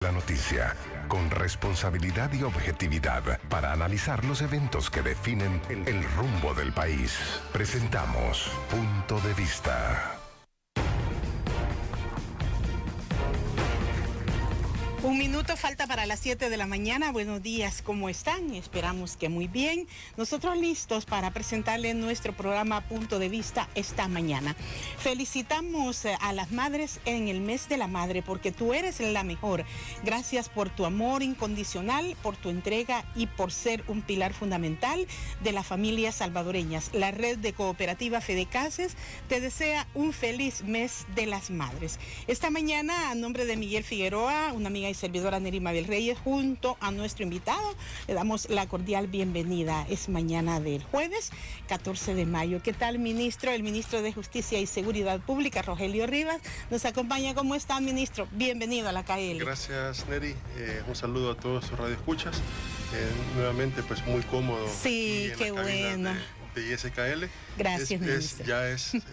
La noticia, con responsabilidad y objetividad, para analizar los eventos que definen el rumbo del país. Presentamos Punto de Vista. Un minuto falta para las 7 de la mañana. Buenos días, ¿cómo están? Esperamos que muy bien. Nosotros listos para presentarles nuestro programa Punto de Vista esta mañana. Felicitamos a las madres en el mes de la madre porque tú eres la mejor. Gracias por tu amor incondicional, por tu entrega y por ser un pilar fundamental de las familias salvadoreñas. La red de cooperativa Fedecases te desea un feliz mes de las madres. Esta mañana, a nombre de Miguel Figueroa, una amiga y servidora Neri Mabel Reyes, junto a nuestro invitado, le damos la cordial bienvenida. Es mañana del jueves 14 de mayo. ¿Qué tal, ministro? El ministro de Justicia y Seguridad Pública, Rogelio Rivas, nos acompaña. ¿Cómo está, ministro? Bienvenido a la KL. Gracias, Neri. Un saludo a todos sus radioescuchas. Nuevamente, pues muy cómodo. Sí, qué bueno. De ISKL. Gracias, ministro.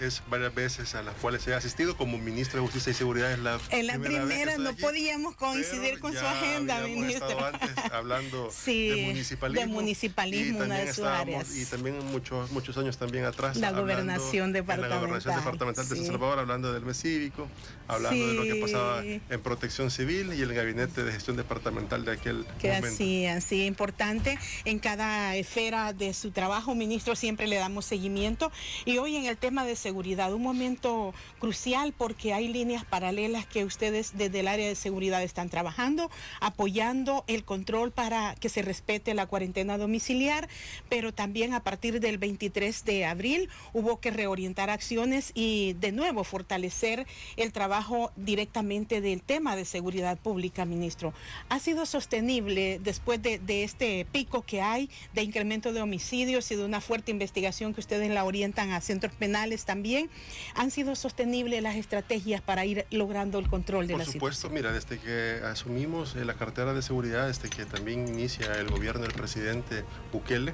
Es varias veces a las cuales he asistido como ministro de Justicia y Seguridad. En la primera no podíamos coincidir con su agenda, ministro. Estado antes hablando sí, de municipalismo. De municipalismo, una de sus áreas. Y también muchos años también atrás. La gobernación departamental. La gobernación departamental de San Salvador, hablando del mes cívico, hablando de lo que pasaba en protección civil y el gabinete de gestión departamental de aquel momento. Sí, importante en cada esfera de su trabajo, ministro. Siempre le damos seguimiento y hoy en el tema de seguridad, un momento crucial porque hay líneas paralelas que ustedes desde el área de seguridad están trabajando, apoyando el control para que se respete la cuarentena domiciliar, pero también a partir del 23 de abril hubo que reorientar acciones y de nuevo fortalecer el trabajo directamente del tema de seguridad pública, ministro. ¿Ha sido sostenible después de este pico que hay de incremento de homicidios y de una fuerte investigación que ustedes la orientan a centros penales también? ¿Han sido sostenibles las estrategias para ir logrando el control de la situación? Por supuesto, mira, desde que asumimos la cartera de seguridad, desde que también inicia el gobierno del presidente Bukele,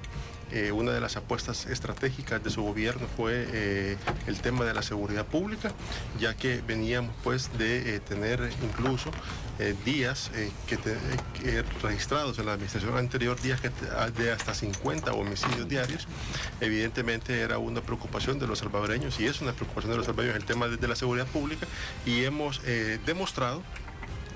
una de las apuestas estratégicas de su gobierno fue el tema de la seguridad pública, ya que veníamos pues de tener incluso días registrados en la administración anterior, días de hasta 50 homicidios diarios. Evidentemente era una preocupación de los salvadoreños y es una preocupación de los salvadoreños el tema de la seguridad pública, y hemos demostrado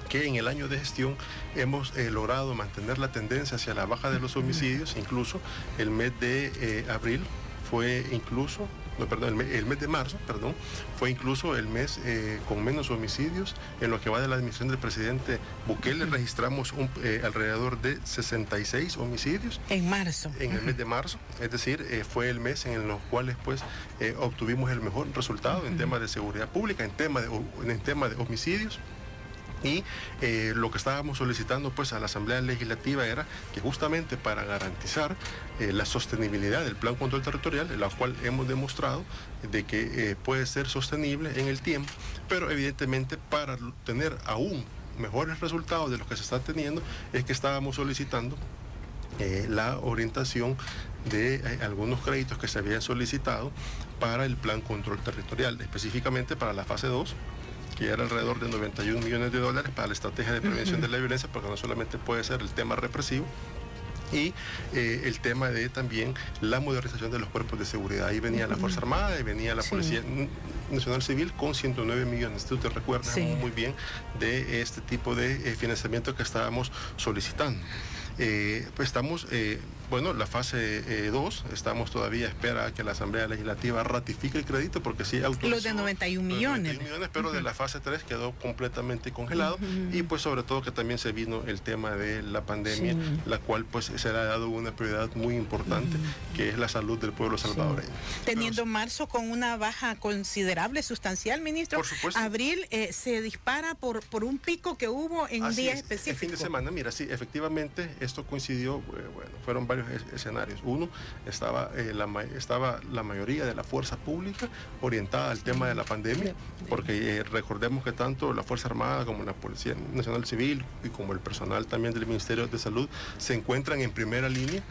que en el año de gestión hemos logrado mantener la tendencia hacia la baja de los homicidios. Incluso el mes de abril fue incluso, el mes de marzo, fue incluso el mes con menos homicidios. En lo que va de la administración del presidente Bukele registramos alrededor de 66 homicidios. En marzo. En el mes de marzo, es decir, fue el mes en los cuales pues obtuvimos el mejor resultado en temas de seguridad pública, en tema de homicidios. Y lo que estábamos solicitando pues a la Asamblea Legislativa era que justamente para garantizar la sostenibilidad del Plan Control Territorial, la cual hemos demostrado de que puede ser sostenible en el tiempo, pero evidentemente para tener aún mejores resultados de los que se está teniendo, es que estábamos solicitando la orientación de algunos créditos que se habían solicitado para el Plan Control Territorial, específicamente para la fase 2, que era alrededor de $91 millones para la estrategia de prevención de la violencia, porque no solamente puede ser el tema represivo, y el tema de también la modernización de los cuerpos de seguridad. Ahí venía la Fuerza Armada y venía la Policía Nacional Civil con 109 millones. Tú te recuerdas muy bien de este tipo de financiamiento que estábamos solicitando. Pues estamos, la fase 2, estamos todavía a espera que la Asamblea Legislativa ratifique el crédito, porque sí autorizó los de 91 millones. Pero de la fase 3 quedó completamente congelado, y pues sobre todo que también se vino el tema de la pandemia, la cual pues se le ha dado una prioridad muy importante, que es la salud del pueblo salvadoreño. Teniendo marzo con una baja considerable, sustancial, ministro, por supuesto. Abril se dispara por un pico que hubo en un día específico. El fin de semana, mira, sí, efectivamente, esto coincidió, fueron varios escenarios. Uno, estaba la mayoría de la fuerza pública orientada al tema de la pandemia, porque recordemos que tanto la Fuerza Armada como la Policía Nacional Civil y como el personal también del Ministerio de Salud se encuentran en primera línea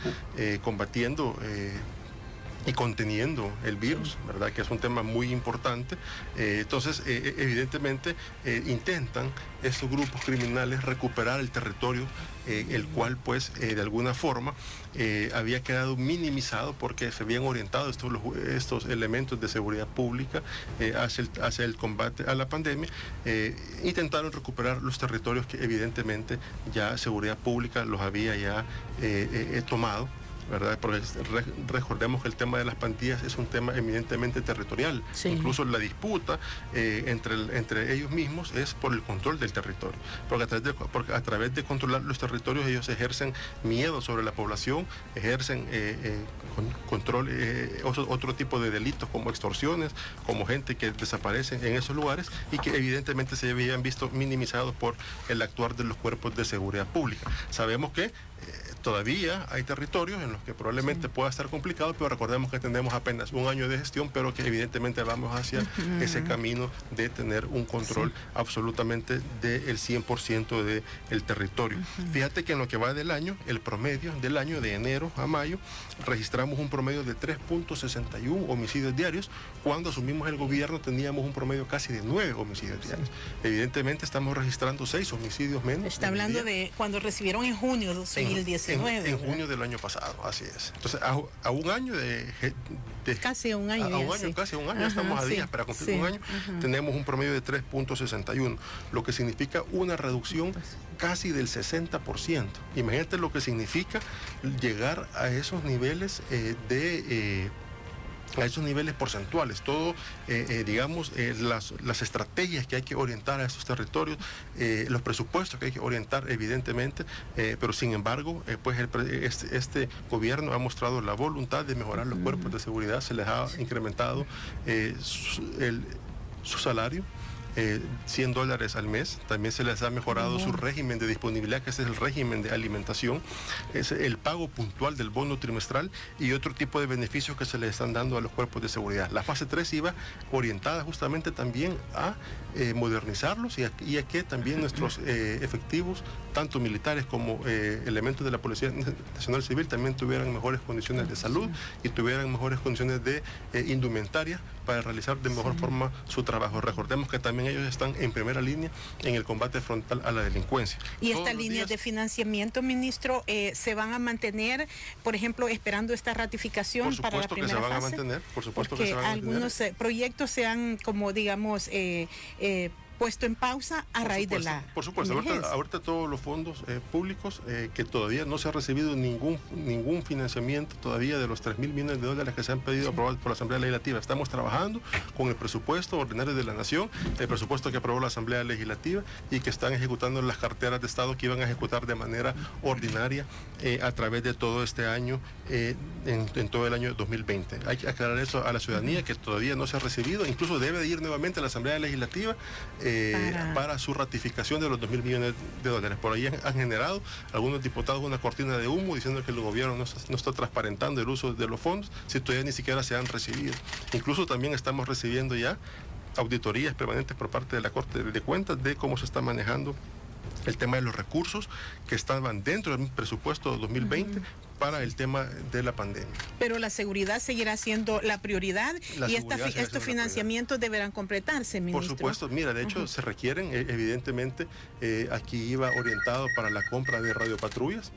combatiendo y conteniendo el virus, ¿verdad? Que es un tema muy importante. Entonces, evidentemente, intentan estos grupos criminales recuperar el territorio, el cual, pues, de alguna forma había quedado minimizado porque se habían orientado estos elementos de seguridad pública hacia el combate a la pandemia. Intentaron recuperar los territorios que evidentemente ya seguridad pública los había ya tomado, ¿verdad? Porque recordemos que el tema de las pandillas es un tema eminentemente territorial. Sí. Incluso la disputa entre ellos mismos es por el control del territorio. Porque a través de controlar los territorios ellos ejercen miedo sobre la población, ejercen control, otro tipo de delitos como extorsiones, como gente que desaparece en esos lugares y que evidentemente se habían visto minimizados por el actuar de los cuerpos de seguridad pública. Sabemos que todavía hay territorios en los que probablemente pueda estar complicado, pero recordemos que tenemos apenas un año de gestión, pero que evidentemente vamos hacia ese camino de tener un control absolutamente del 100% del territorio. Fíjate que en lo que va del año, el promedio del año de enero a mayo, registramos un promedio de 3.61 homicidios diarios. Cuando asumimos el gobierno teníamos un promedio casi de 9 homicidios diarios. Evidentemente estamos registrando 6 homicidios menos. Está hablando de cuando recibieron en junio de 2019. En junio del año pasado, así es. Entonces, a un año casi un año. Casi un año, estamos a días para cumplir un año. Tenemos un promedio de 3.61, lo que significa una reducción casi del 60%. Imagínate lo que significa llegar a esos niveles a esos niveles porcentuales, todo, digamos, las estrategias que hay que orientar a esos territorios, los presupuestos que hay que orientar, evidentemente, pero sin embargo, pues este gobierno ha mostrado la voluntad de mejorar los cuerpos de seguridad, se les ha incrementado su salario. $100 al mes, también se les ha mejorado su régimen de disponibilidad, que ese es el régimen de alimentación, es el pago puntual del bono trimestral y otro tipo de beneficios que se les están dando a los cuerpos de seguridad. La fase 3 iba orientada justamente también a modernizarlos y a que también nuestros efectivos, tanto militares como elementos de la Policía Nacional Civil, también tuvieran mejores condiciones de salud y tuvieran mejores condiciones de indumentaria para realizar de mejor forma su trabajo. Recordemos que también ellos están en primera línea en el combate frontal a la delincuencia. ¿Y estas líneas de financiamiento, ministro, se van a mantener, por ejemplo, esperando esta ratificación para la primera fase? Por supuesto que se van a mantener, por supuesto que se van a mantener. Algunos proyectos se han, como digamos, puesto en pausa a raíz de la Por supuesto, ahorita todos los fondos públicos que todavía no se ha recibido ningún financiamiento todavía de los $3.000 millones que se han pedido aprobar por la Asamblea Legislativa. Estamos trabajando con el presupuesto ordinario de la Nación, el presupuesto que aprobó la Asamblea Legislativa y que están ejecutando las carteras de Estado que iban a ejecutar de manera ordinaria a través de todo este año, en todo el año 2020. Hay que aclarar eso a la ciudadanía, que todavía no se ha recibido, incluso debe de ir nuevamente a la Asamblea Legislativa para su ratificación de los $2.000 millones. Por ahí han generado algunos diputados una cortina de humo diciendo que el gobierno no está transparentando el uso de los fondos, si todavía ni siquiera se han recibido. Incluso también estamos recibiendo ya auditorías permanentes por parte de la Corte de Cuentas de cómo se está manejando el tema de los recursos que estaban dentro del presupuesto 2020 para el tema de la pandemia. Pero la seguridad seguirá siendo la prioridad y estos financiamientos deberán completarse, ministro. Por supuesto, mira, de hecho se requieren, evidentemente, aquí iba orientado para la compra de radiopatrullas.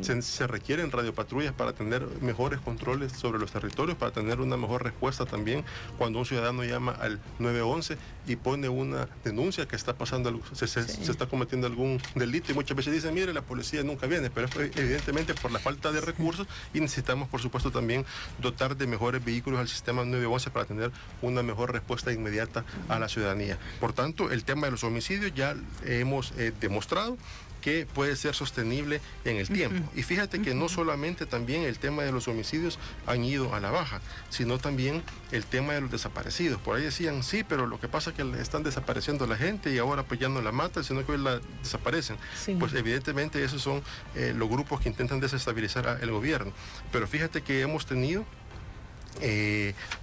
Se requieren radiopatrullas para tener mejores controles sobre los territorios, para tener una mejor respuesta también cuando un ciudadano llama al 911 y pone una denuncia que está pasando, se está cometiendo algún delito, y muchas veces dicen, mire, la policía nunca viene, pero es evidentemente por la falta de recursos, y necesitamos, por supuesto, también dotar de mejores vehículos al sistema 911 para tener una mejor respuesta inmediata a la ciudadanía. Por tanto, el tema de los homicidios ya hemos demostrado que puede ser sostenible en el tiempo. Y fíjate que no solamente también el tema de los homicidios han ido a la baja, sino también el tema de los desaparecidos. Por ahí decían, sí, pero lo que pasa es que están desapareciendo a la gente y ahora pues ya no la matan, sino que hoy la desaparecen. Sí. Pues evidentemente esos son los grupos que intentan desestabilizar al gobierno. Pero fíjate que hemos tenido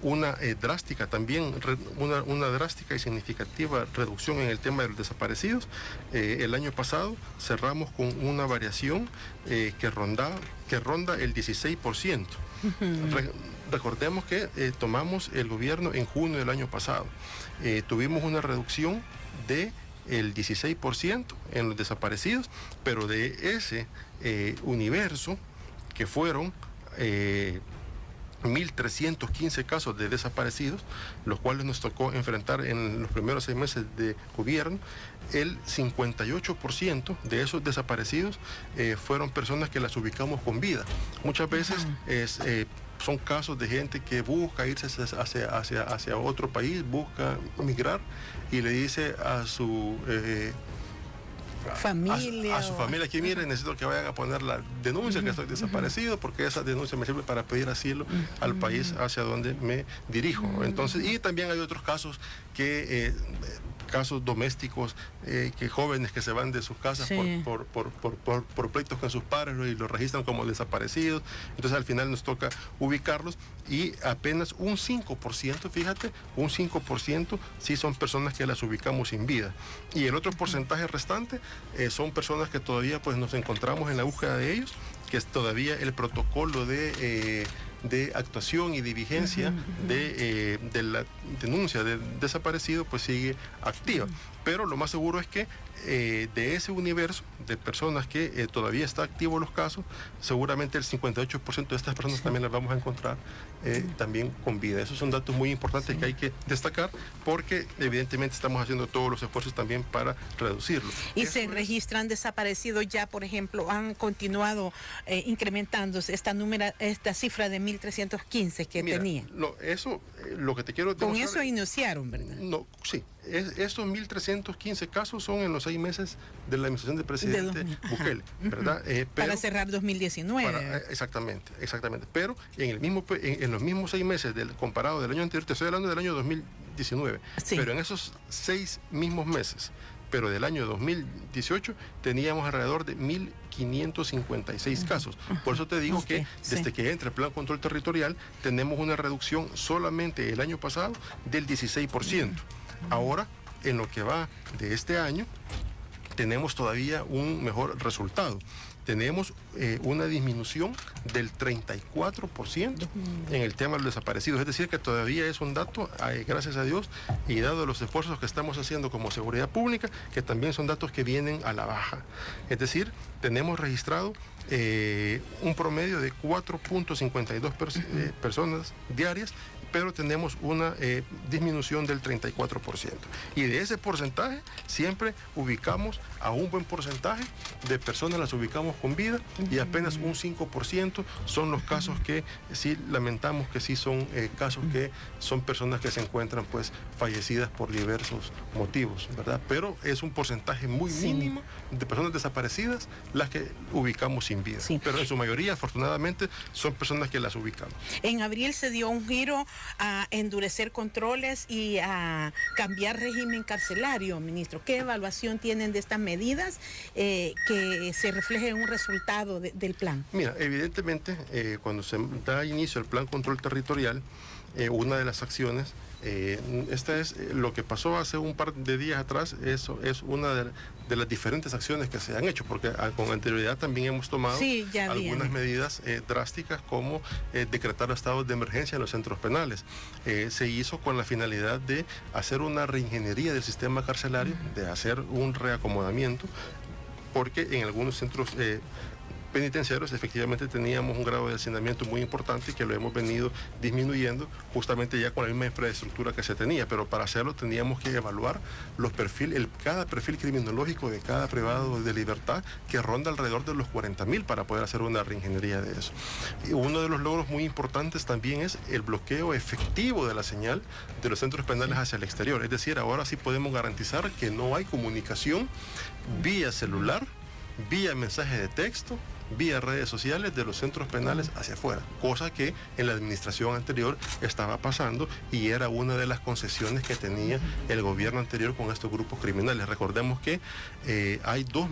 una drástica también, una drástica y significativa reducción en el tema de los desaparecidos. El año pasado cerramos con una variación que ronda el 16%. recordemos que tomamos el gobierno en junio del año pasado. Tuvimos una reducción de el 16% en los desaparecidos, pero de ese universo que fueron 1.315 casos de desaparecidos, los cuales nos tocó enfrentar en los primeros 6 meses de gobierno, el 58% de esos desaparecidos fueron personas que las ubicamos con vida. Muchas veces son casos de gente que busca irse hacia otro país, busca migrar y le dice a su familia. A su familia que miren, necesito que vayan a poner la denuncia que estoy desaparecido, porque esa denuncia me sirve para pedir asilo al país hacia donde me dirijo. Entonces, y también hay otros casos que casos domésticos, que jóvenes que se van de sus casas por pleitos con sus padres y los registran como desaparecidos. Entonces al final nos toca ubicarlos y apenas un 5%, fíjate, un 5% sí son personas que las ubicamos sin vida. Y el otro porcentaje restante son personas que todavía pues nos encontramos en la búsqueda de ellos, que es todavía el protocolo de actuación y de vigencia de la denuncia de desaparecido pues sigue activa. Pero lo más seguro es que de ese universo de personas que todavía está activo los casos, seguramente el 58% de estas personas también las vamos a encontrar también con vida. Esos son datos muy importantes que hay que destacar, porque evidentemente estamos haciendo todos los esfuerzos también para reducirlo. ¿Y se registran desaparecidos ya, por ejemplo, han continuado incrementándose esta cifra de 1.315 que tenían? Lo que te quiero demostrar... Con eso iniciaron, ¿verdad? No, sí. Estos 1.315 casos son en los 6 meses de la administración del presidente Bukele, ¿verdad? Para cerrar 2019. Exactamente. Pero en los mismos 6 meses comparado del año anterior, te estoy hablando del año 2019, pero en esos 6 mismos meses, pero del año 2018, teníamos alrededor de 1.556 casos. Por eso te digo que desde que entra el Plan Control Territorial, tenemos una reducción solamente el año pasado del 16%. Ahora, en lo que va de este año, tenemos todavía un mejor resultado. Tenemos una disminución del 34% en el tema de los desaparecidos. Es decir, que todavía es un dato, gracias a Dios, y dado los esfuerzos que estamos haciendo como seguridad pública, que también son datos que vienen a la baja. Es decir, tenemos registrado un promedio de 4.52 personas diarias, pero tenemos una disminución del 34%. Y de ese porcentaje siempre ubicamos a un buen porcentaje de personas, las ubicamos con vida, y apenas un 5% son los casos que sí lamentamos que sí son casos que son personas que se encuentran pues fallecidas por diversos motivos, ¿verdad? Pero es un porcentaje muy mínimo de personas desaparecidas las que ubicamos sin vida. Pero en su mayoría, afortunadamente, son personas que las ubicamos. En abril se dio un giro a endurecer controles y a cambiar régimen carcelario, ministro. ¿Qué evaluación tienen de estas medidas que se refleje en un resultado del plan? Mira, evidentemente, cuando se da inicio al Plan Control Territorial, una de las acciones, esta es lo que pasó hace un par de días atrás, eso es una de las diferentes acciones que se han hecho, porque con anterioridad también hemos tomado algunas medidas drásticas, como decretar estados de emergencia en los centros penales. Se hizo con la finalidad de hacer una reingeniería del sistema carcelario, de hacer un reacomodamiento, porque en algunos centros penitenciarios efectivamente teníamos un grado de hacinamiento muy importante, que lo hemos venido disminuyendo justamente ya con la misma infraestructura que se tenía, pero para hacerlo teníamos que evaluar los perfiles, cada perfil criminológico de cada privado de libertad, que ronda alrededor de los 40.000, para poder hacer una reingeniería de eso. Y uno de los logros muy importantes también es el bloqueo efectivo de la señal de los centros penales hacia el exterior. Es decir, ahora sí podemos garantizar que no hay comunicación vía celular, vía mensaje de texto, vía redes sociales de los centros penales hacia afuera, cosa que en la administración anterior estaba pasando, y era una de las concesiones que tenía el gobierno anterior con estos grupos criminales. Recordemos que hay dos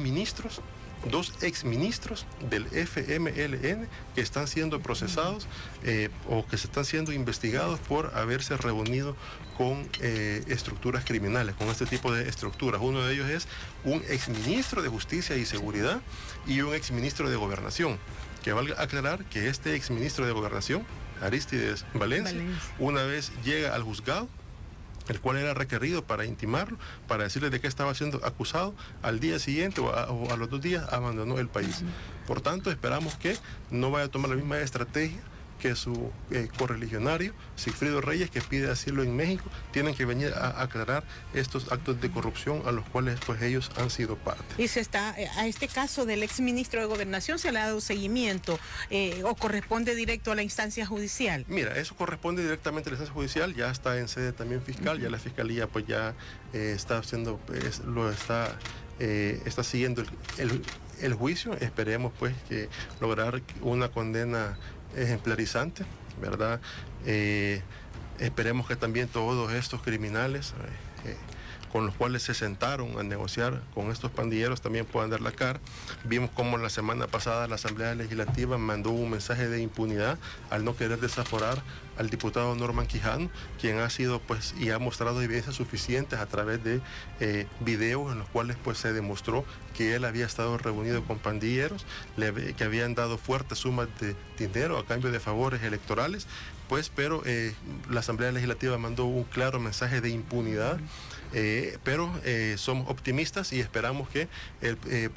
exministros del FMLN que están siendo procesados o que se están siendo investigados por haberse reunido con estructuras criminales, con este tipo de estructuras. Uno de ellos es un exministro de Justicia y Seguridad y un exministro de Gobernación. Que valga aclarar que este exministro de Gobernación Aristides Valencia, una vez llega al juzgado, el cual era requerido para intimarlo, para decirle de qué estaba siendo acusado, al día siguiente o a los 2 días abandonó el país. Por tanto, esperamos que no vaya a tomar la misma estrategia que su correligionario, Sigfrido Reyes, que pide asilo en México. Tienen que venir a aclarar estos actos de corrupción a los cuales pues ellos han sido parte. Y a este caso del exministro de Gobernación se le ha dado seguimiento o corresponde directo a la instancia judicial. Mira, eso corresponde directamente a la instancia judicial, ya está en sede también fiscal, ya la fiscalía pues ya está haciendo, está siguiendo el juicio. Esperemos pues que lograr una condena ejemplarizante, ¿verdad? Esperemos que también todos estos criminales con los cuales se sentaron a negociar con estos pandilleros también puedan dar la cara. Vimos cómo la semana pasada la Asamblea Legislativa mandó un mensaje de impunidad al no querer desaforar al diputado Norman Quijano, quien ha sido pues y ha mostrado evidencias suficientes a través de videos en los cuales pues se demostró que él había estado reunido con pandilleros, que habían dado fuertes sumas de dinero a cambio de favores electorales, pues, pero la Asamblea Legislativa mandó un claro mensaje de impunidad, pero somos optimistas y esperamos que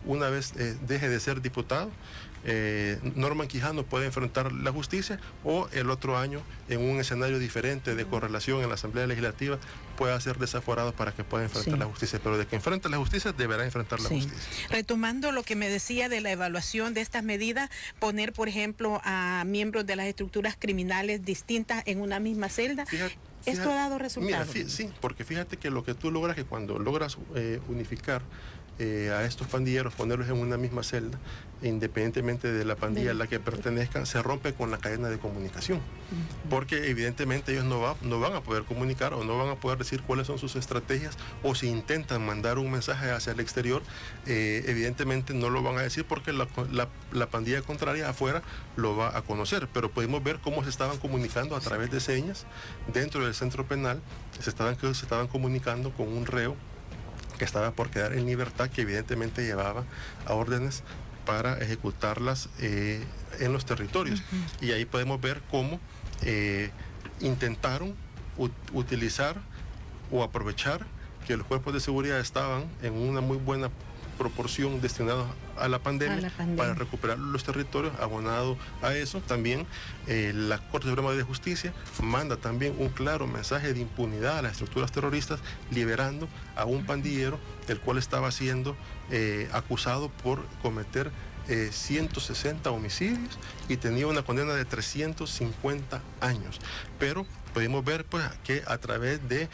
una vez deje de ser diputado, Norman Quijano puede enfrentar la justicia, o el otro año en un escenario diferente de correlación en la Asamblea Legislativa pueda ser desaforado para que pueda enfrentar la justicia, pero de que enfrente la justicia deberá enfrentar la justicia. Retomando lo que me decía de la evaluación de estas medidas, poner por ejemplo a miembros de las estructuras criminales distintas en una misma celda. ¿Esto ha dado resultados? Mira, sí, porque fíjate que lo que tú logras, que cuando logras unificar a estos pandilleros, ponerlos en una misma celda, independientemente de la pandilla a la que pertenezcan, se rompe con la cadena de comunicación, porque evidentemente ellos no van a poder comunicar o no van a poder decir cuáles son sus estrategias, o si intentan mandar un mensaje hacia el exterior, evidentemente no lo van a decir porque la pandilla contraria afuera lo va a conocer. Pero pudimos ver cómo se estaban comunicando a través de señas dentro del centro penal, se estaban comunicando con un reo que estaba por quedar en libertad, que evidentemente llevaba a órdenes para ejecutarlas en los territorios. Y ahí podemos ver cómo intentaron utilizar o aprovechar que los cuerpos de seguridad estaban en una muy buena proporción destinados a la pandemia para recuperar los territorios. Abonado a eso, también la Corte Suprema de Justicia manda también un claro mensaje de impunidad a las estructuras terroristas, liberando a un pandillero el cual estaba siendo acusado por cometer 160 homicidios y tenía una condena de 350 años. Pero pudimos ver pues que a través de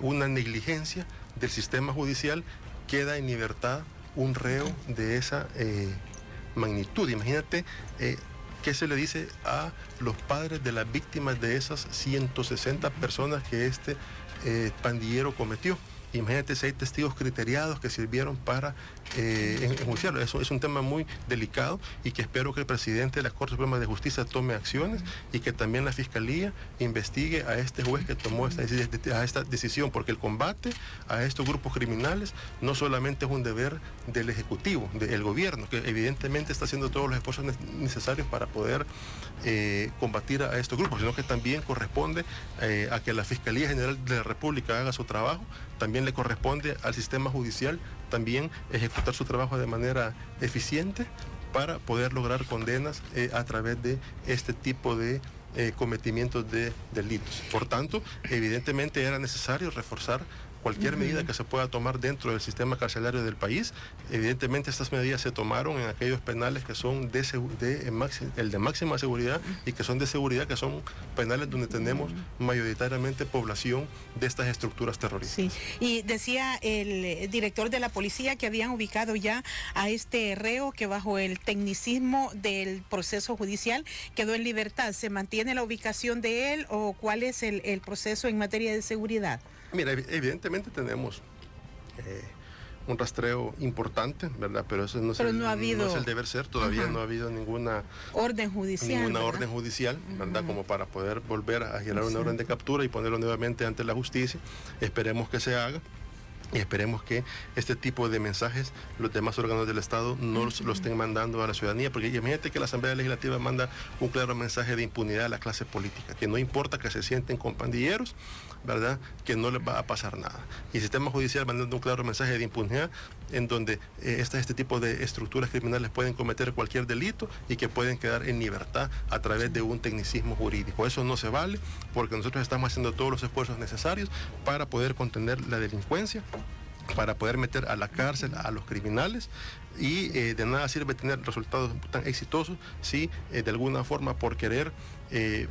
una negligencia del sistema judicial queda en libertad un reo de esa magnitud. Imagínate qué se le dice a los padres de las víctimas de esas 160 personas que este pandillero cometió. Imagínate si hay testigos criteriados que sirvieron para enjuiciarlo. Eso es un tema muy delicado y que espero que el presidente de la Corte Suprema de Justicia tome acciones y que también la Fiscalía investigue a este juez que tomó esta decisión, porque el combate a estos grupos criminales no solamente es un deber del Ejecutivo, del gobierno, que evidentemente está haciendo todos los esfuerzos necesarios para poder combatir a estos grupos, sino que también corresponde a que la Fiscalía General de la República haga su trabajo. También le corresponde al sistema judicial también ejecutar su trabajo de manera eficiente para poder lograr condenas a través de este tipo de cometimientos de delitos. Por tanto, evidentemente era necesario reforzar cualquier medida que se pueda tomar dentro del sistema carcelario del país. Evidentemente estas medidas se tomaron en aquellos penales que son el de máxima seguridad y que son de seguridad, que son penales donde tenemos mayoritariamente población de estas estructuras terroristas. Sí, y decía el director de la policía que habían ubicado ya a este reo que bajo el tecnicismo del proceso judicial quedó en libertad. ¿Se mantiene la ubicación de él o cuál es el proceso en materia de seguridad? Mira, evidentemente tenemos un rastreo importante, ¿verdad? Pero eso no es el deber ser, todavía no ha habido ninguna orden judicial, ¿verdad? Como para poder volver a girar una orden de captura y ponerlo nuevamente ante la justicia. Esperemos que se haga. Y esperemos que este tipo de mensajes los demás órganos del Estado no lo estén mandando a la ciudadanía, porque imagínate que la Asamblea Legislativa manda un claro mensaje de impunidad a la clase política, que no importa que se sienten con pandilleros, ¿verdad?, que no les va a pasar nada. Y el sistema judicial mandando un claro mensaje de impunidad en donde este tipo de estructuras criminales pueden cometer cualquier delito y que pueden quedar en libertad a través de un tecnicismo jurídico. Eso no se vale, porque nosotros estamos haciendo todos los esfuerzos necesarios para poder contener la delincuencia, para poder meter a la cárcel a los criminales, y de nada sirve tener resultados tan exitosos si de alguna forma, por querer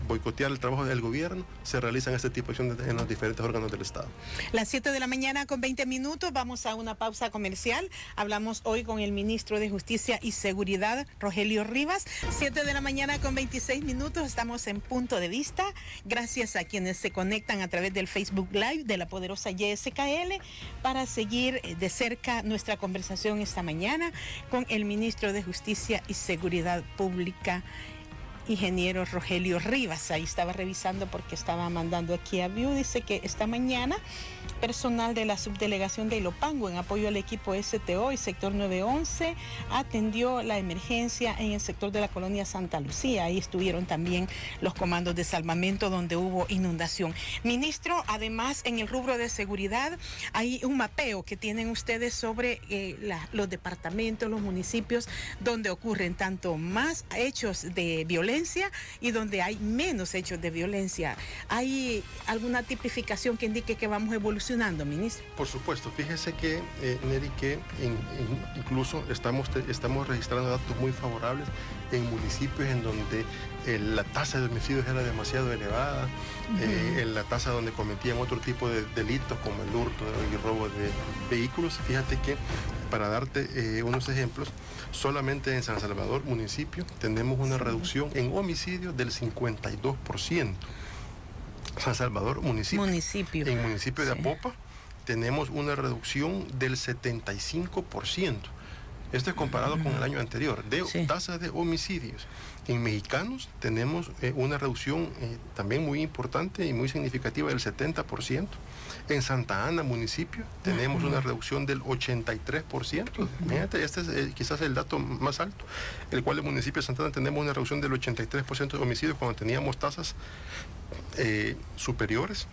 boicotear el trabajo del gobierno, se realizan este tipo de acciones en los diferentes órganos del Estado. Las 7 de la mañana con 20 minutos, vamos a una pausa comercial. Hablamos hoy con el ministro de Justicia y Seguridad, Rogelio Rivas. 7 de la mañana con 26 minutos, estamos en Punto de Vista. Gracias a quienes se conectan a través del Facebook Live de la poderosa YSKL para seguir de cerca nuestra conversación esta mañana con el ministro de Justicia y Seguridad Pública, ingeniero Rogelio Rivas. Ahí estaba revisando porque estaba mandando aquí a View. Dice que esta mañana personal de la subdelegación de Ilopango, en apoyo al equipo STO y sector 911, atendió la emergencia en el sector de la colonia Santa Lucía. Ahí estuvieron también los comandos de salvamento donde hubo inundación. Ministro, además en el rubro de seguridad hay un mapeo que tienen ustedes sobre los departamentos, los municipios donde ocurren tanto más hechos de violencia y donde hay menos hechos de violencia. ¿Hay alguna tipificación que indique que vamos evolucionando, ministro? Por supuesto, fíjese que, Neri, que incluso estamos registrando datos muy favorables en municipios en donde la tasa de homicidios era demasiado elevada, en la tasa donde cometían otro tipo de delitos como el hurto y robo de vehículos. Fíjate que, para darte unos ejemplos, solamente en San Salvador, municipio, tenemos una reducción en homicidios del 52%. San Salvador, municipio. En municipio de Apopa tenemos una reducción del 75%. Esto es comparado con el año anterior, de tasas de homicidios. En Mexicanos tenemos una reducción también muy importante y muy significativa del 70%. En Santa Ana, municipio, tenemos una reducción del 83%. Fíjate, este es quizás el dato más alto, el cual en el municipio de Santa Ana tenemos una reducción del 83% de homicidios cuando teníamos tasas superiores.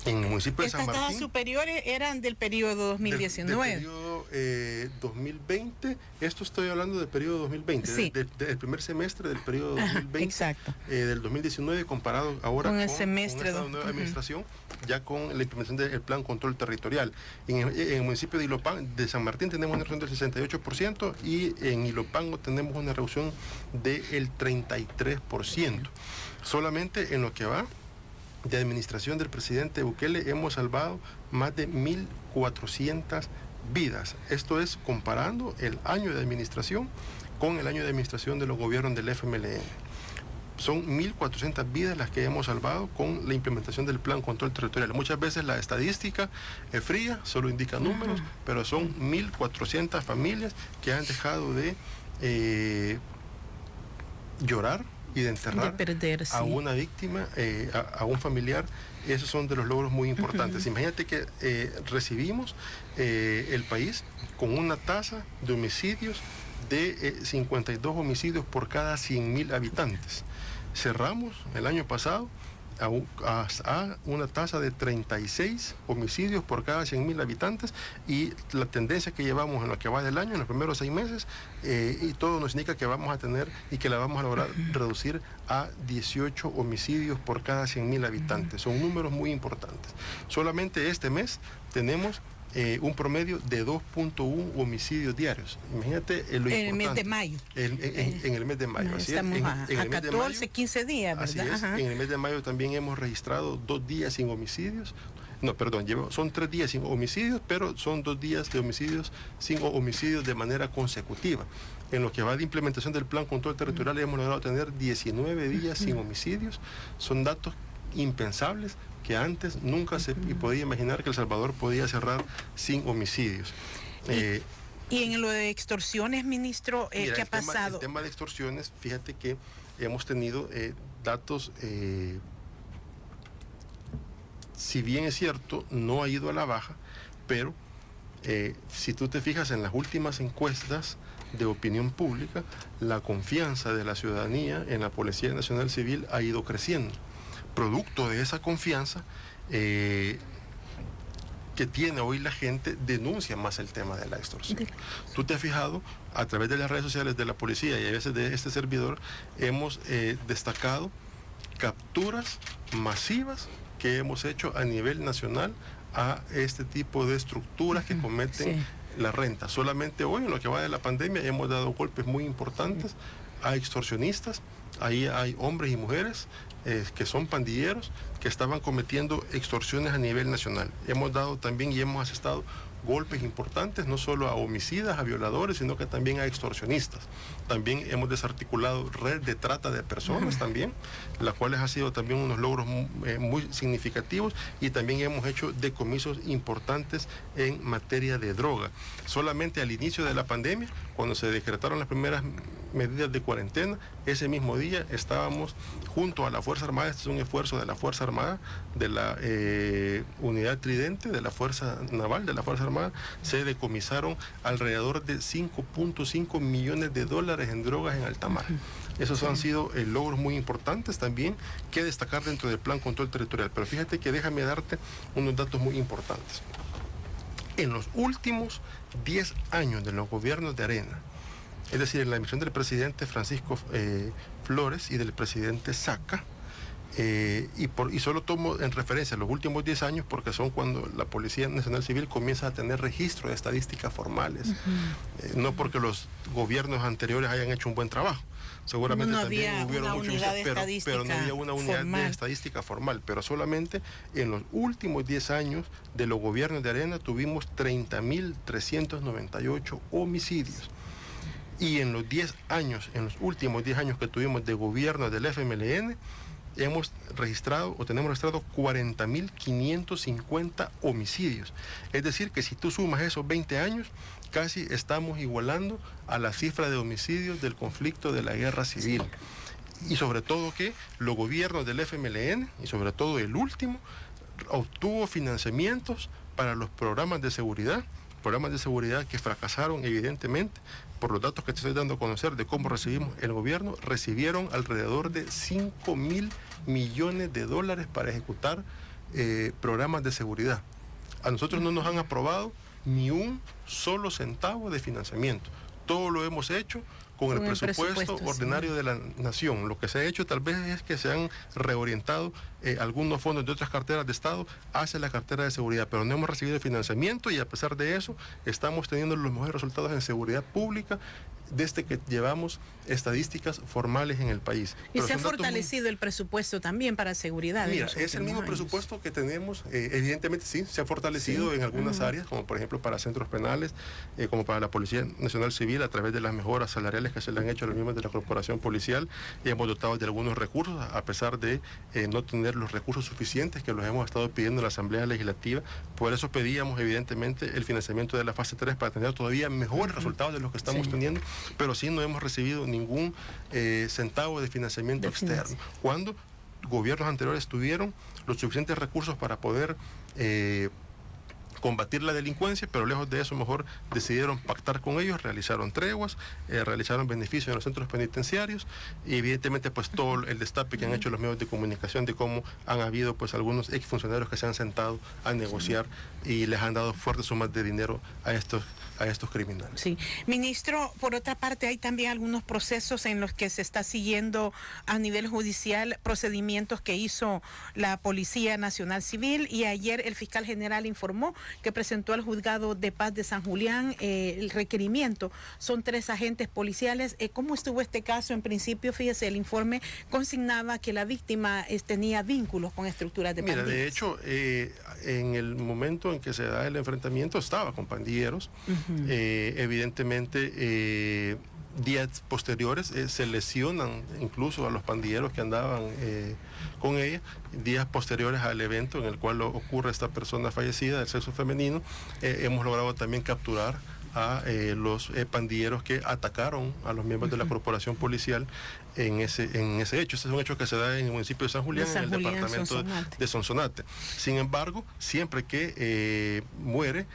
En el municipio de San Martín, estas tasas superiores eran del periodo 2019. Del periodo 2020, esto estoy hablando del periodo 2020, sí, del primer semestre del periodo 2020, exacto, del 2019 comparado ahora con el semestre con esta nueva administración, ya con la implementación del plan control territorial. En el municipio de Ilopango, de San Martín, tenemos una reducción del 68% y en Ilopango tenemos una reducción del 33%. Solamente en lo que va de administración del presidente Bukele hemos salvado más de 1.400 vidas. Esto es comparando el año de administración con el año de administración de los gobiernos del FMLN. Son 1.400 vidas las que hemos salvado con la implementación del plan control territorial. Muchas veces la estadística es fría, solo indica números, pero son 1.400 familias que han dejado de llorar y de enterrar a una víctima, a un familiar. Esos son de los logros muy importantes. Imagínate que recibimos el país con una tasa de homicidios de 52 homicidios por cada 100.000 habitantes. Cerramos el año pasado a una tasa de 36 homicidios por cada 100.000 habitantes, y la tendencia que llevamos en lo que va del año, en los primeros 6 meses, y todo nos indica que vamos a tener y que la vamos a lograr reducir a 18 homicidios por cada 100.000 habitantes. Son números muy importantes. Solamente este mes tenemos un promedio de 2.1 homicidios diarios. Imagínate lo importante. En el mes de mayo. En el mes de mayo. Así estamos en a el mes 14, de mayo, 15 días, ¿verdad? Así es. En el mes de mayo también hemos registrado 2 días sin homicidios. No, perdón, son 3 días sin homicidios, pero son 2 días de homicidios sin homicidios de manera consecutiva. En lo que va de implementación del plan control territorial hemos logrado tener 19 días sin homicidios. Son datos impensables que antes nunca se podía imaginar que El Salvador podía cerrar sin homicidios. Y en lo de extorsiones, ministro, mira, ¿qué ha pasado? El tema de extorsiones, fíjate que hemos tenido datos, si bien es cierto, no ha ido a la baja, pero si tú te fijas en las últimas encuestas de opinión pública, la confianza de la ciudadanía en la Policía Nacional Civil ha ido creciendo. Producto de esa confianza que tiene hoy la gente, denuncia más el tema de la extorsión. Tú te has fijado, a través de las redes sociales de la policía y a veces de este servidor, hemos destacado capturas masivas que hemos hecho a nivel nacional a este tipo de estructuras que cometen la renta. Solamente hoy, en lo que va de la pandemia, hemos dado golpes muy importantes a extorsionistas. Ahí hay hombres y mujeres que son pandilleros, que estaban cometiendo extorsiones a nivel nacional. Hemos dado también y hemos asestado golpes importantes, no solo a homicidas, a violadores, sino que también a extorsionistas. También hemos desarticulado red de trata de personas también, las cuales ha sido también unos logros muy significativos, y también hemos hecho decomisos importantes en materia de droga. Solamente al inicio de la pandemia, cuando se decretaron las primeras medidas de cuarentena, ese mismo día estábamos junto a la Fuerza Armada. Este es un esfuerzo de la Fuerza Armada, de la Unidad Tridente, de la Fuerza Naval, de la Fuerza Armada. Se decomisaron alrededor de 5.5 millones de dólares en drogas en alta mar. Esos han sido logros muy importantes también que destacar dentro del Plan Control Territorial. Pero fíjate que déjame darte unos datos muy importantes. En los últimos 10 años de los gobiernos de Arena, es decir, en la administración del presidente Francisco Flores y del presidente Saca, y solo tomo en referencia los últimos 10 años porque son cuando la Policía Nacional Civil comienza a tener registro de estadísticas formales, no porque los gobiernos anteriores hayan hecho un buen trabajo. Seguramente no también hubieron muchos, pero no había una unidad formal de estadística formal. Pero solamente en los últimos 10 años de los gobiernos de Arena tuvimos 30.398 homicidios. Y en los 10 años, en los últimos 10 años que tuvimos de gobierno del FMLN, hemos registrado o tenemos registrado 40.550 homicidios. Es decir, que si tú sumas esos 20 años, casi estamos igualando a la cifra de homicidios del conflicto de la guerra civil. Y sobre todo que los gobiernos del FMLN, y sobre todo el último, obtuvo financiamientos para los programas de seguridad que fracasaron evidentemente. Por los datos que te estoy dando a conocer de cómo recibimos el gobierno, recibieron alrededor de 5.000 millones de dólares para ejecutar programas de seguridad. A nosotros no nos han aprobado ni un solo centavo de financiamiento. Todo lo hemos hecho con el presupuesto ordinario de la nación. Lo que se ha hecho tal vez es que se han reorientado algunos fondos de otras carteras de Estado hacia la cartera de seguridad, pero no hemos recibido financiamiento, y a pesar de eso estamos teniendo los mejores resultados en seguridad pública desde que llevamos estadísticas formales en el país. Y se ha fortalecido el presupuesto también para seguridad. Mira, es el mismo presupuesto que tenemos, evidentemente sí, se ha fortalecido en algunas áreas, como por ejemplo para centros penales, como para la Policía Nacional Civil, a través de las mejoras salariales que se le han hecho a los miembros de la corporación policial, y hemos dotado de algunos recursos, a pesar de no tener los recursos suficientes que los hemos estado pidiendo en la Asamblea Legislativa. Por eso pedíamos evidentemente el financiamiento de la fase 3 para tener todavía mejores resultados de los que estamos teniendo, pero sí no hemos recibido ningún centavo de financiamiento externo, cuando gobiernos anteriores tuvieron los suficientes recursos para poder combatir la delincuencia, pero lejos de eso mejor decidieron pactar con ellos, realizaron treguas, realizaron beneficios en los centros penitenciarios, y evidentemente pues todo el destape que han hecho los medios de comunicación de cómo han habido pues algunos exfuncionarios que se han sentado a negociar y les han dado fuertes sumas de dinero a estos criminales. Sí. Ministro, por otra parte hay también algunos procesos en los que se está siguiendo a nivel judicial procedimientos que hizo la Policía Nacional Civil, y ayer el fiscal general informó que presentó al Juzgado de Paz de San Julián el requerimiento. Son 3 agentes policiales. ¿Cómo estuvo este caso? En principio, fíjese, el informe consignaba que la víctima tenía vínculos con estructuras de pandillas. Mira, de hecho, en el momento en que se da el enfrentamiento estaba con pandilleros. Evidentemente, días posteriores se lesionan incluso a los pandilleros que andaban con ella. Días posteriores al evento en el cual ocurre esta persona fallecida del sexo femenino, hemos logrado también capturar a los pandilleros que atacaron a los miembros de la corporación policial en ese hecho. Este es un hecho que se da en el municipio de San Julián, en el departamento de Sonsonate. Sin embargo, siempre que muere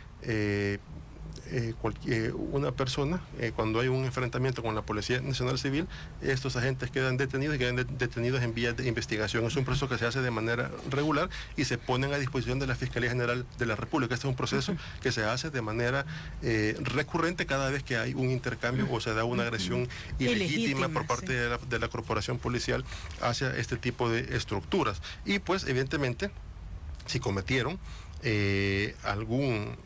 una persona, cuando hay un enfrentamiento con la Policía Nacional Civil, estos agentes quedan detenidos en vías de investigación. Es un proceso que se hace de manera regular y se ponen a disposición de la Fiscalía General de la República. Este es un proceso que se hace de manera recurrente cada vez que hay un intercambio o se da una agresión ilegítima por parte de la corporación policial hacia este tipo de estructuras. Y pues evidentemente, si cometieron algún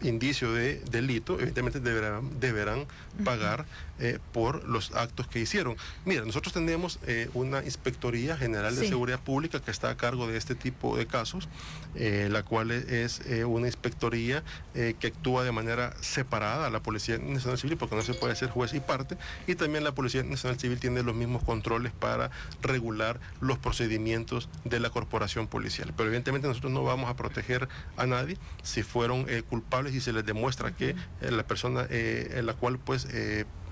indicio de delito, evidentemente deberán pagar por los actos que hicieron. Mira, nosotros tenemos una Inspectoría General de Seguridad Pública que está a cargo de este tipo de casos, la cual es una inspectoría que actúa de manera separada a la Policía Nacional Civil, porque no se puede ser juez y parte, y también la Policía Nacional Civil tiene los mismos controles para regular los procedimientos de la corporación policial. Pero evidentemente nosotros no vamos a proteger a nadie si fueron culpables y se les demuestra que la persona en la cual pues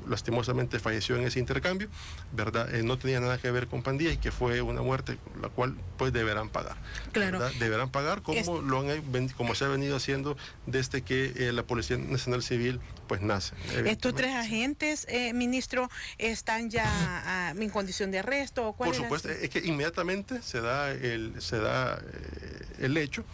lastimosamente falleció en ese intercambio, ¿verdad? No tenía nada que ver con pandilla y que fue una muerte, la cual pues deberán pagar. Claro. ¿Verdad? Deberán pagar como se ha venido haciendo desde que la Policía Nacional Civil pues nace. ¿Estos tres agentes, ministro, están ya en condición de arresto? Por supuesto, es que inmediatamente se da el hecho.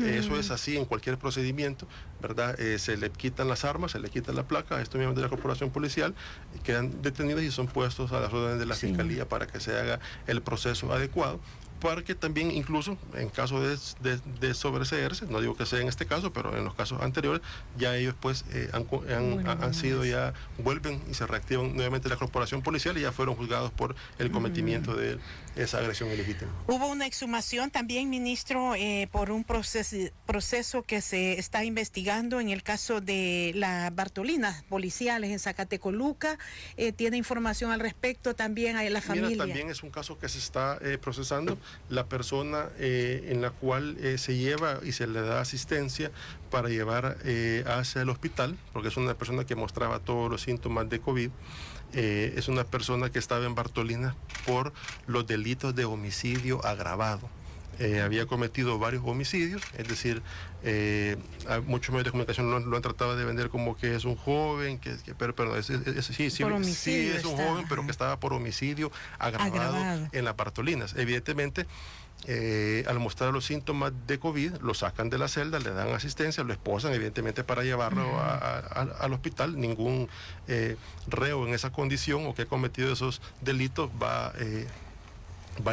Eso es así en cualquier procedimiento, ¿verdad? Se le quitan las armas, se le quita la placa a estos miembros de la corporación policial, quedan detenidos y son puestos a las órdenes de la Fiscalía para que se haga el proceso adecuado, para que también incluso en caso de sobreseerse, no digo que sea en este caso, pero en los casos anteriores, ya ellos pues han sido, ya vuelven y se reactivan nuevamente la corporación policial y ya fueron juzgados por el cometimiento de esa agresión ilegítima. Hubo una exhumación también, ministro, por un proceso que se está investigando en el caso de las Bartolinas policiales en Zacatecoluca. ¿Tiene información al respecto también a la familia? Mira, también es un caso que se está procesando. La persona en la cual se lleva y se le da asistencia para llevar hacia el hospital, porque es una persona que mostraba todos los síntomas de COVID, es una persona que estaba en Bartolinas por los delitos de homicidio agravado. Había cometido varios homicidios, es decir, muchos medios de comunicación lo han tratado de vender como que es un joven, pero sí es un joven, pero que estaba por homicidio agravado en las Bartolinas. Evidentemente, al mostrar los síntomas de COVID, lo sacan de la celda, le dan asistencia, lo esposan evidentemente para llevarlo al hospital. Ningún reo en esa condición o que ha cometido esos delitos va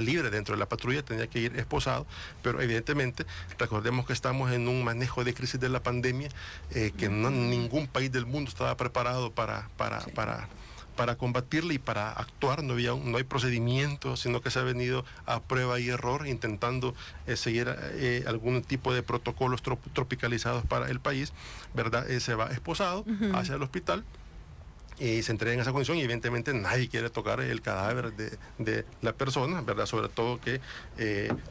libre dentro de la patrulla, tenía que ir esposado, pero evidentemente recordemos que estamos en un manejo de crisis de la pandemia que ningún país del mundo estaba preparado para combatirla y para actuar. No hay procedimiento, sino que se ha venido a prueba y error intentando seguir algún tipo de protocolos tropicalizados para el país, ¿verdad? Se va esposado hacia el hospital y se entrega en esa condición y evidentemente nadie quiere tocar el cadáver de la persona, ¿verdad? Sobre todo que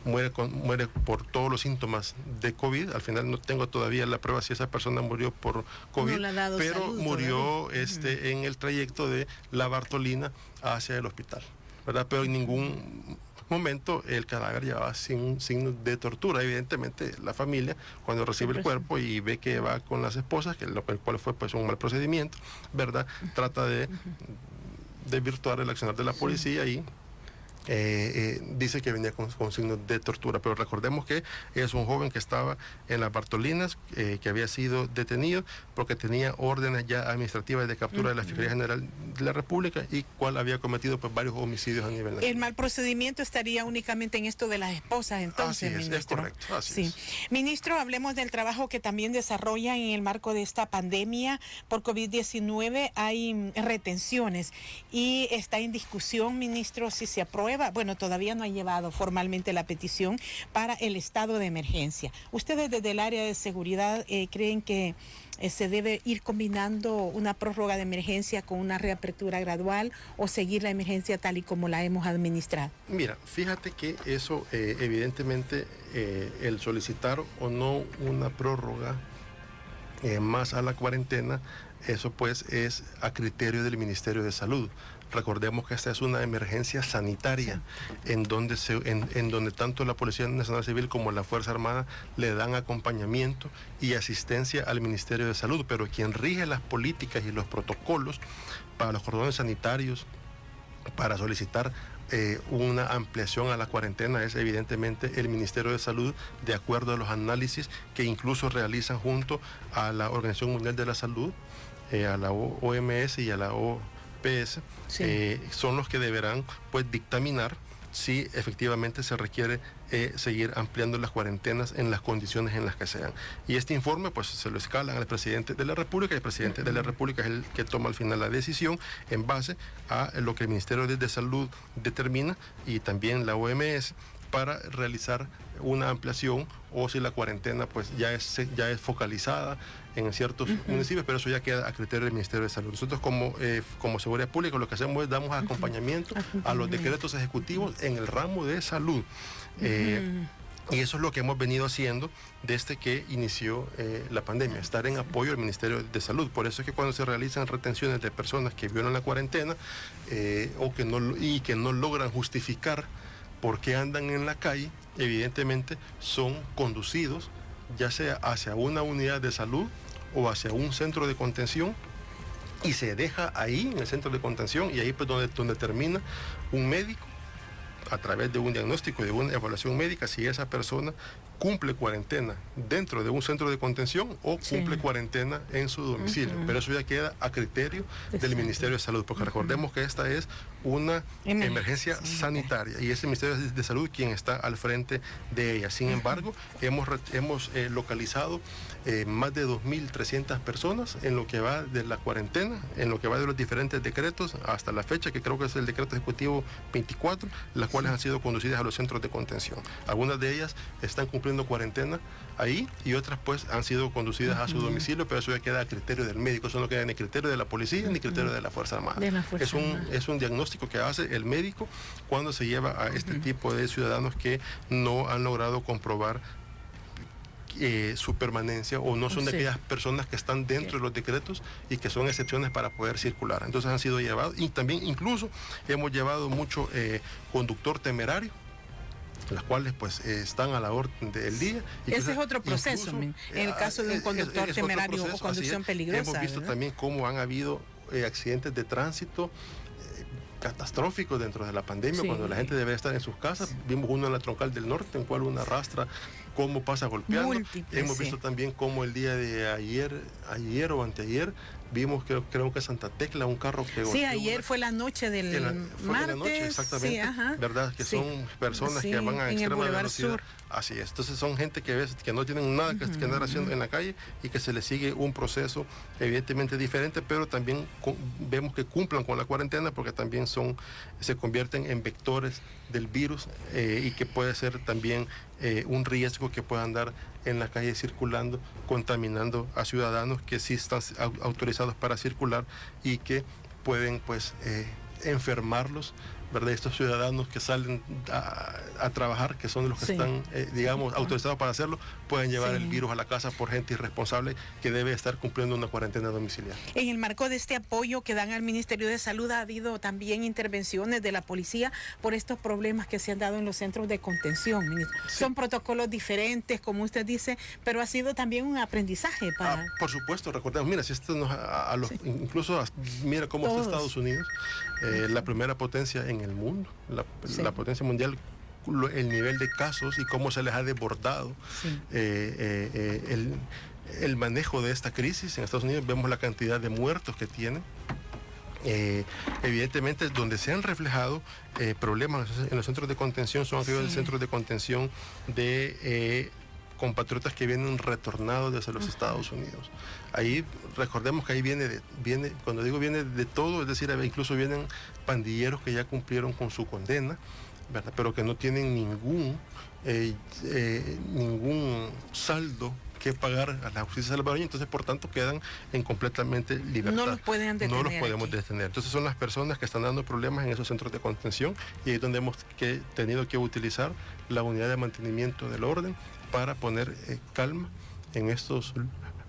muere por todos los síntomas de COVID. Al final no tengo todavía la prueba si esa persona murió por COVID, pero murió en el trayecto de la Bartolina hacia el hospital, ¿verdad? Pero en ningún momento el cadáver llevaba signos de tortura. Evidentemente la familia, cuando recibe el cuerpo y ve que va con las esposas, el cual fue pues un mal procedimiento, ¿verdad? Trata de virtuar el accionar de la policía y dice que venía con signos de tortura, pero recordemos que es un joven que estaba en las Bartolinas, que había sido detenido porque tenía órdenes ya administrativas de captura de la Fiscalía General de la República y cual había cometido pues varios homicidios a nivel nacional. El mal procedimiento estaría únicamente en esto de las esposas, entonces, así es, ministro. Es correcto, así es. Ministro, hablemos del trabajo que también desarrolla en el marco de esta pandemia por COVID-19. Hay retenciones y está en discusión, ministro, si se aprueba. Bueno, todavía no ha llevado formalmente la petición para el estado de emergencia. ¿Ustedes desde el área de seguridad creen que se debe ir combinando una prórroga de emergencia con una reapertura gradual o seguir la emergencia tal y como la hemos administrado? Mira, fíjate que eso evidentemente el solicitar o no una prórroga más a la cuarentena, eso pues es a criterio del Ministerio de Salud. Recordemos que esta es una emergencia sanitaria en donde, en donde tanto la Policía Nacional Civil como la Fuerza Armada le dan acompañamiento y asistencia al Ministerio de Salud, pero quien rige las políticas y los protocolos para los cordones sanitarios, para solicitar una ampliación a la cuarentena, es evidentemente el Ministerio de Salud, de acuerdo a los análisis que incluso realizan junto a la Organización Mundial de la Salud, a la OMS y a la OPS, son los que deberán pues dictaminar si efectivamente se requiere seguir ampliando las cuarentenas en las condiciones en las que sean. Y este informe pues se lo escalan al presidente de la República, y el presidente de la República es el que toma al final la decisión en base a lo que el Ministerio de Salud determina y también la OMS, para realizar una ampliación, o si la cuarentena pues ya es focalizada en ciertos municipios, pero eso ya queda a criterio del Ministerio de Salud. Nosotros como Seguridad Pública lo que hacemos es damos acompañamiento a los decretos ejecutivos en el ramo de salud. Y eso es lo que hemos venido haciendo desde que inició la pandemia, estar en apoyo al Ministerio de Salud. Por eso es que cuando se realizan retenciones de personas que violan la cuarentena o que no logran justificar por qué andan en la calle, evidentemente son conducidos ya sea hacia una unidad de salud o hacia un centro de contención, y se deja ahí en el centro de contención, y ahí pues donde termina un médico a través de un diagnóstico, de una evaluación médica, si esa persona cumple cuarentena dentro de un centro de contención o cumple cuarentena en su domicilio. Pero eso ya queda a criterio del Ministerio de Salud, porque recordemos que esta es una emergencia sanitaria y es el Ministerio de Salud quien está al frente de ella. Sin embargo, hemos localizado más de 2.300 personas en lo que va de la cuarentena, en lo que va de los diferentes decretos hasta la fecha, que creo que es el decreto ejecutivo 24, las cuales han sido conducidas a los centros de contención. Algunas de ellas están cumpliendo cuarentena ahí y otras pues han sido conducidas a su domicilio, pero eso ya queda a criterio del médico, eso no queda ni criterio de la policía ni criterio de la Fuerza Armada. Es un diagnóstico que hace el médico cuando se lleva a este tipo de ciudadanos que no han logrado comprobar su permanencia, o no son de aquellas personas que están dentro de los decretos y que son excepciones para poder circular. Entonces han sido llevados, y también incluso hemos llevado mucho conductor temerario, las cuales pues están a la orden del día. Y ese es otro proceso, en el caso de un conductor temerario o conducción peligrosa. Hemos visto también cómo han habido accidentes de tránsito catastróficos dentro de la pandemia, cuando la gente debe estar en sus casas. Vimos uno en la Troncal del Norte, en cual una arrastra cómo pasa golpeando. Hemos visto también cómo el día de ayer o anteayer, vimos creo que Santa Tecla, un carro que golpeó. Sí, ayer fue la noche del martes. Fue la noche, exactamente. ¿Verdad? Que son personas que van a extrema velocidad. Sur. Así es. Entonces son gente que no tienen nada que andar haciendo en la calle y que se les sigue un proceso evidentemente diferente, pero también vemos que cumplan con la cuarentena, porque también se convierten en vectores del virus y que puede ser también un riesgo que puedan andar en la calle circulando, contaminando a ciudadanos que sí están autorizados para circular y que pueden pues enfermarlos, ¿verdad? Estos ciudadanos que salen a trabajar, que son los que están, digamos, autorizados para hacerlo, pueden llevar el virus a la casa por gente irresponsable que debe estar cumpliendo una cuarentena domiciliaria. En el marco de este apoyo que dan al Ministerio de Salud, ha habido también intervenciones de la policía por estos problemas que se han dado en los centros de contención, ministro. Son protocolos diferentes, como usted dice, pero ha sido también un aprendizaje para... por supuesto, recordemos, mira, si esto incluso mira cómo está Estados Unidos, la primera potencia en el mundo, la potencia mundial, el nivel de casos y cómo se les ha desbordado el manejo de esta crisis. En Estados Unidos vemos la cantidad de muertos que tienen. Evidentemente, donde se han reflejado problemas en los centros de contención son aquellos centros de contención de compatriotas que vienen retornados desde los Estados Unidos. Ahí recordemos que ahí viene, cuando digo viene de todo, es decir, incluso vienen pandilleros que ya cumplieron con su condena, ¿verdad? Pero que no tienen ningún saldo que pagar a la justicia salvadoreña, entonces por tanto quedan en completamente libertad. No los pueden detener. No los podemos detener. Entonces son las personas que están dando problemas en esos centros de contención, y ahí es donde hemos tenido que utilizar la unidad de mantenimiento del orden para poner calma en estos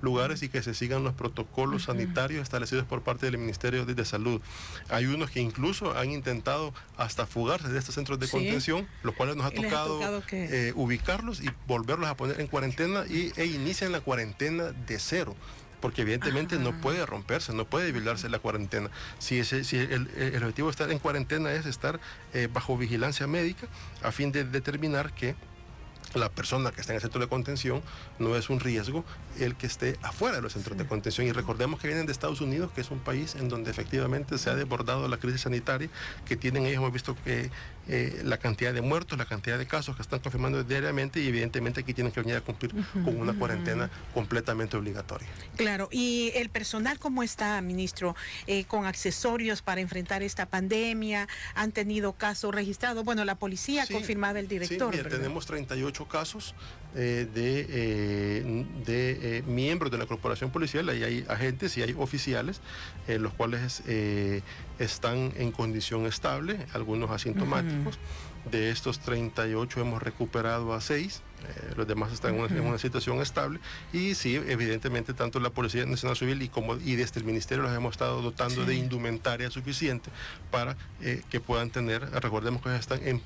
lugares y que se sigan los protocolos sanitarios establecidos por parte del Ministerio de Salud. Hay unos que incluso han intentado hasta fugarse de estos centros de contención, los cuales nos ha tocado ubicarlos y volverlos a poner en cuarentena e inician la cuarentena de cero, porque evidentemente no puede romperse, no puede violarse la cuarentena. Si el objetivo de estar en cuarentena es estar bajo vigilancia médica a fin de determinar que la persona que está en el centro de contención no es un riesgo el que esté afuera de los centros de contención. Y recordemos que vienen de Estados Unidos, que es un país en donde efectivamente se ha desbordado la crisis sanitaria que tienen ellos. Hemos visto que la cantidad de muertos, la cantidad de casos que están confirmando diariamente, y evidentemente aquí tienen que venir a cumplir con una cuarentena completamente obligatoria. Claro, y el personal, ¿cómo está, ministro? Con accesorios para enfrentar esta pandemia, ¿han tenido casos registrados? Bueno, la policía confirmaba el director. Sí, mira, tenemos 38 casos de miembros de la corporación policial. Ahí hay agentes y hay oficiales, los cuales están en condición estable, algunos asintomáticos. De estos 38 hemos recuperado a 6, los demás están en una situación estable. Y sí, evidentemente, tanto la Policía Nacional Civil y desde el Ministerio los hemos estado dotando de indumentaria suficiente para que puedan tener, recordemos que están en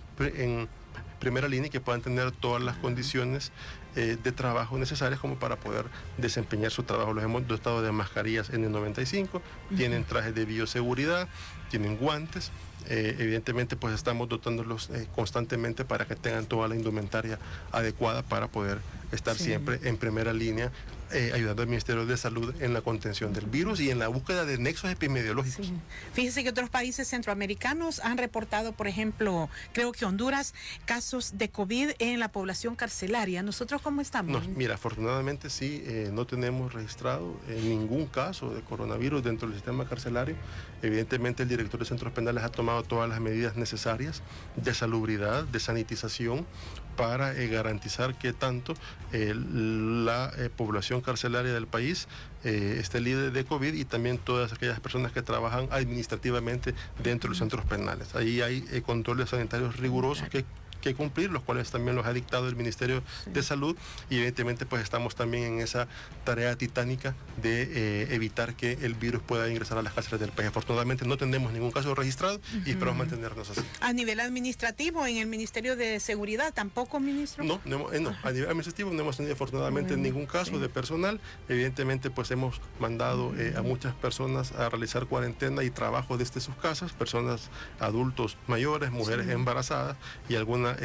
primera línea, y que puedan tener todas las condiciones de trabajo necesarias como para poder desempeñar su trabajo. Los hemos dotado de mascarillas N95, tienen trajes de bioseguridad, tienen guantes. Evidentemente, pues estamos dotándolos constantemente para que tengan toda la indumentaria adecuada para poder estar siempre en primera línea, ayudando al Ministerio de Salud en la contención del virus y en la búsqueda de nexos epidemiológicos. Sí. Fíjese que otros países centroamericanos han reportado, por ejemplo, creo que Honduras, casos de COVID en la población carcelaria. ¿Nosotros cómo estamos? No, mira, afortunadamente sí, no tenemos registrado ningún caso de coronavirus dentro del sistema carcelario. Evidentemente, el director de centros penales ha tomado todas las medidas necesarias de salubridad, de sanitización, para garantizar que tanto la población carcelaria del país esté libre de COVID, y también todas aquellas personas que trabajan administrativamente dentro de los centros penales. Ahí hay controles sanitarios rigurosos que cumplir, los cuales también los ha dictado el Ministerio de Salud, y evidentemente pues estamos también en esa tarea titánica de evitar que el virus pueda ingresar a las cárceles del país. Afortunadamente no tenemos ningún caso registrado y esperamos mantenernos así. ¿A nivel administrativo, en el Ministerio de Seguridad, tampoco, ministro? No, a nivel administrativo no hemos tenido afortunadamente ningún caso de personal. Evidentemente pues hemos mandado a muchas personas a realizar cuarentena y trabajo desde sus casas, personas adultos mayores, mujeres embarazadas y alguna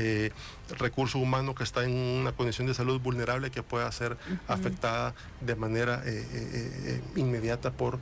recurso humano que está en una condición de salud vulnerable que pueda ser afectada de manera inmediata por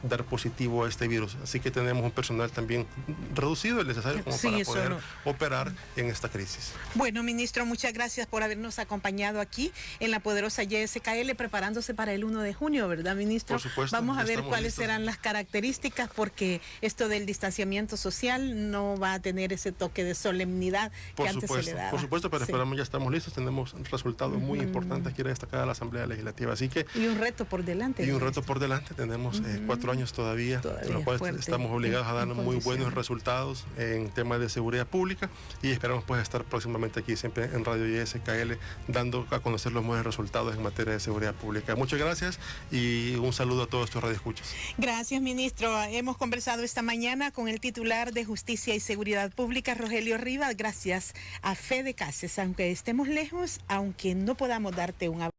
dar positivo a este virus. Así que tenemos un personal también reducido, el necesario como para poder operar en esta crisis. Bueno, ministro, muchas gracias por habernos acompañado aquí en la poderosa YSKL, preparándose para el 1 de junio, ¿verdad, ministro? Por supuesto. Vamos a ver cuáles serán las características, porque esto del distanciamiento social no va a tener ese toque de solemnidad que antes se le daba. Por supuesto, pero esperamos, ya estamos listos, tenemos resultados muy importantes, quiere destacar a la Asamblea Legislativa, así que... Y un reto por delante. Y un reto por delante, tenemos 4 años todavía, en los cuales estamos obligados a dar muy buenos resultados en temas de seguridad pública, y esperamos pues estar próximamente aquí siempre en Radio YSKL dando a conocer los buenos resultados en materia de seguridad pública. Muchas gracias y un saludo a todos estos radioescuchas. Gracias, ministro. Hemos conversado esta mañana con el titular de Justicia y Seguridad Pública, Rogelio Rivas, gracias a Fede Cases, aunque estemos lejos, aunque no podamos darte un abrazo.